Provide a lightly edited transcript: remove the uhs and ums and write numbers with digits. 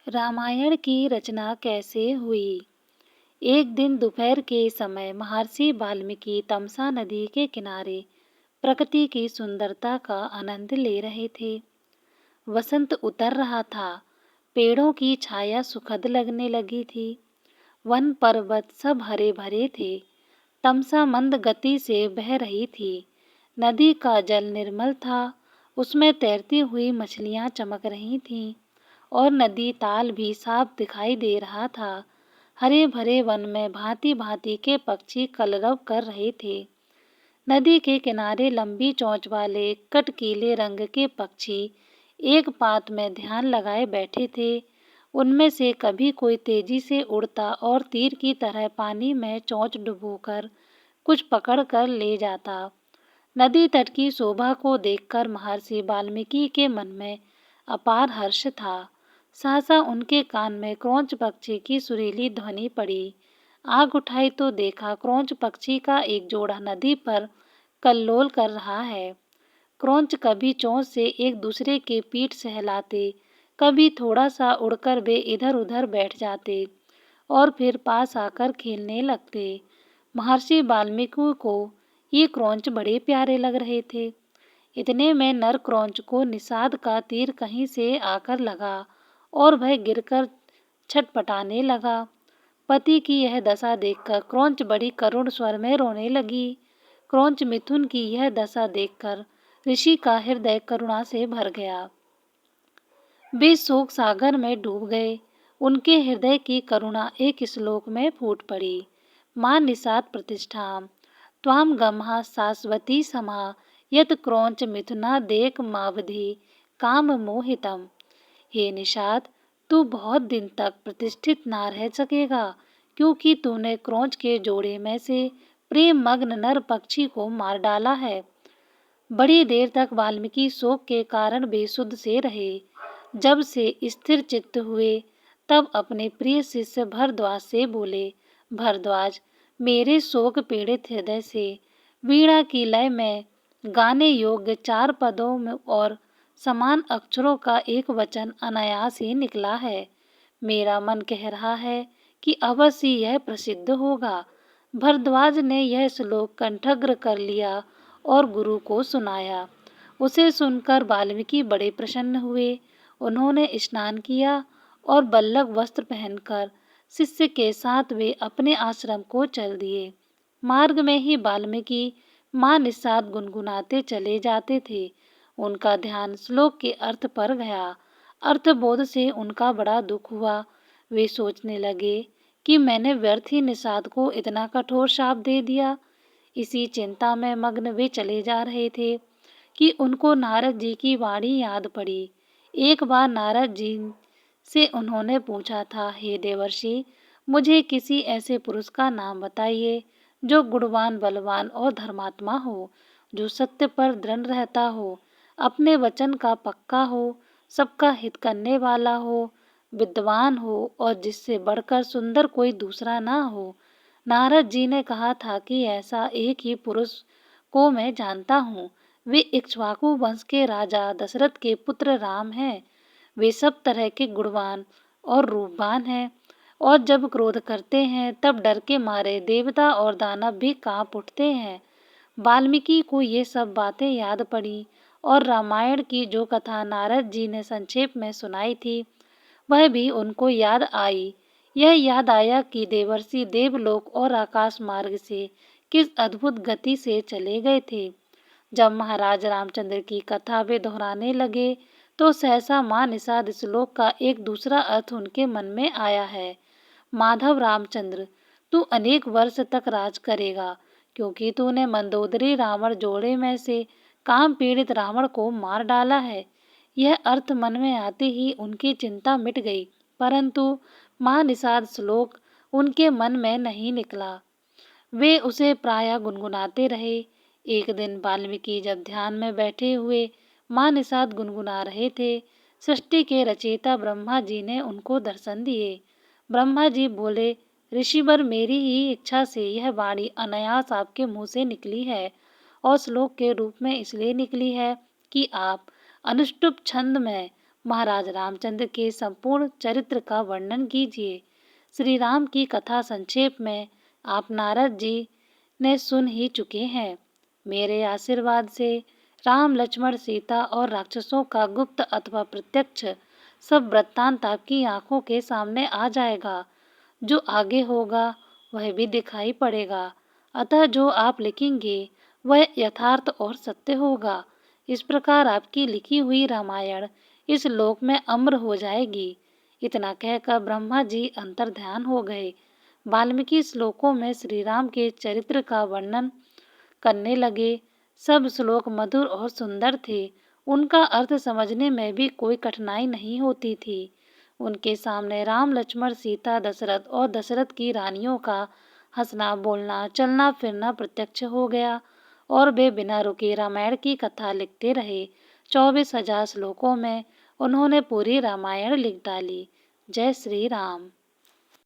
रामायण की रचना कैसे हुई? एक दिन दोपहर के समय महर्षि वाल्मीकि तमसा नदी के किनारे प्रकृति की सुंदरता का आनंद ले रहे थे। वसंत उतर रहा था, पेड़ों की छाया सुखद लगने लगी थी। वन पर्वत सब हरे भरे थे। तमसा मंद गति से बह रही थी। नदी का जल निर्मल था, उसमें तैरती हुई मछलियां चमक रही थीं और नदी ताल भी साफ दिखाई दे रहा था। हरे भरे वन में भांति भांति के पक्षी कलरव कर रहे थे। नदी के किनारे लंबी चोंच वाले कटकीले रंग के पक्षी एक पात में ध्यान लगाए बैठे थे। उनमें से कभी कोई तेजी से उड़ता और तीर की तरह पानी में चोंच डुबोकर कुछ पकड़ कर ले जाता। नदी तट की शोभा को देखकर महर्षि वाल्मीकि के मन में अपार हर्ष था। सहसा उनके कान में क्रौंच पक्षी की सुरीली ध्वनि पड़ी। आग उठाई तो देखा क्रौंच पक्षी का एक जोड़ा नदी पर कल्लोल कर रहा है। क्रौंच कभी चोंच से एक दूसरे के पीठ सहलाते, कभी थोड़ा सा उड़कर वे इधर उधर बैठ जाते और फिर पास आकर खेलने लगते। महर्षि वाल्मीकि को ये क्रौंच बड़े प्यारे लग रहे थे। इतने में नर क्रौंच को निषाद का तीर कहीं से आकर लगा और वह गिरकर छटपटाने लगा। पति की यह दशा देखकर क्रौंच बड़ी करुण स्वर में रोने लगी। क्रौंच मिथुन की यह दशा देखकर ऋषि का हृदय करुणा से भर गया। वे शोक सागर में डूब गए। उनके हृदय की करुणा एक श्लोक में फूट पड़ी। मां निषाद प्रतिष्ठां त्वां गमः शाश्वती समा यत क्रौंच मिथुना देक मावधि काम मोहितम। हे निषाद, तू बहुत दिन तक प्रतिष्ठित ना रह सकेगा, क्योंकि तूने क्रौंच के जोड़े में से प्रेम मग्न नर पक्षी को मार डाला है। बड़ी देर तक वाल्मीकि शोक के कारण बेसुध से रहे। जब से स्थिर चित्त हुए, तब अपने प्रिय शिष्य भरद्वाज से बोले, भरद्वाज, मेरे शोक पीड़ित हृदय से वीणा की लय में गाने योग्य 4 पदों में और समान अक्षरों का एक वचन अनायास ही निकला है। मेरा मन कह रहा है कि अवश्य यह प्रसिद्ध होगा। भरद्वाज ने यह श्लोक कंठग्र कर लिया और गुरु को सुनाया। उसे सुनकर वाल्मीकि बड़े प्रसन्न हुए। उन्होंने स्नान किया और बल्लभ वस्त्र पहनकर शिष्य के साथ वे अपने आश्रम को चल दिए। मार्ग में ही वाल्मीकि मां निषाद गुनगुनाते चले जाते थे। उनका ध्यान श्लोक के अर्थ पर गया। अर्थबोध से उनका बड़ा दुख हुआ। वे सोचने लगे कि मैंने व्यर्थ ही निषाद को इतना कठोर शाप दे दिया। इसी चिंता में मग्न वे चले जा रहे थे कि उनको नारद जी की वाणी याद पड़ी। एक बार नारद जी से उन्होंने पूछा था, हे देवर्षि, मुझे किसी ऐसे पुरुष का नाम बताइए जो गुणवान, बलवान और धर्मात्मा हो, जो सत्य पर दृढ़ रहता हो, अपने वचन का पक्का हो, सबका हित करने वाला हो, विद्वान हो और जिससे बढ़कर सुंदर कोई दूसरा ना हो। नारद जी ने कहा था कि ऐसा एक ही पुरुष को मैं जानता हूँ। वे इक्ष्वाकु वंश के राजा दशरथ के पुत्र राम हैं। वे सब तरह के गुणवान और रूपवान हैं और जब क्रोध करते हैं तब डर के मारे देवता और दानव भी कांप उठते हैं। वाल्मीकि को ये सब बातें याद पड़ी और रामायण की जो कथा नारद जी ने संक्षेप में सुनाई थी, वह भी उनको याद आई। यह याद आया कि देवर्षि देवलोक और आकाश मार्ग से किस अद्भुत गति से चले गए थे। जब महाराज रामचंद्र की कथा वे दोहराने लगे, तो सहसा मां निषाद श्लोक का एक दूसरा अर्थ उनके मन में आया है। माधव रामचंद्र, तू अनेक वर्ष तक राज करेगा, क्योंकि तूने मंदोदरी रावण जोड़े में से काम पीड़ित रावण को मार डाला है। यह अर्थ मन में आते ही उनकी चिंता मिट गई, परंतु मां निषाद श्लोक उनके मन में नहीं निकला। वे उसे प्रायः गुनगुनाते रहे। एक दिन वाल्मीकि जब ध्यान में बैठे हुए मां निषाद गुनगुना रहे थे, सृष्टि के रचयिता ब्रह्मा जी ने उनको दर्शन दिए। ब्रह्मा जी बोले, ऋषिवर, मेरी ही इच्छा से यह वाणी अनायास आपके मुंह से निकली है और श्लोक के रूप में इसलिए निकली है कि आप अनुष्टुप छंद में महाराज रामचंद्र के संपूर्ण चरित्र का वर्णन कीजिए। श्री राम की कथा संक्षेप में आप नारद जी ने सुन ही चुके हैं। मेरे आशीर्वाद से राम, लक्ष्मण, सीता और राक्षसों का गुप्त अथवा प्रत्यक्ष सब वृत्तांत आपकी आंखों के सामने आ जाएगा। जो आगे होगा वह भी दिखाई पड़ेगा। अतः जो आप लिखेंगे वह यथार्थ और सत्य होगा। इस प्रकार आपकी लिखी हुई रामायण इस लोक में अमर हो जाएगी। इतना कहकर ब्रह्मा जी अंतर्ध्यान हो गए। वाल्मीकि श्लोकों में श्री राम के चरित्र का वर्णन करने लगे। सब श्लोक मधुर और सुंदर थे। उनका अर्थ समझने में भी कोई कठिनाई नहीं होती थी। उनके सामने राम, लक्ष्मण, सीता, दशरथ और दशरथ की रानियों का हंसना, बोलना, चलना फिरना प्रत्यक्ष हो गया और वे बिना रुके रामायण की कथा लिखते रहे। 24,000 श्लोकों में उन्होंने पूरी रामायण लिख डाली। जय श्री राम।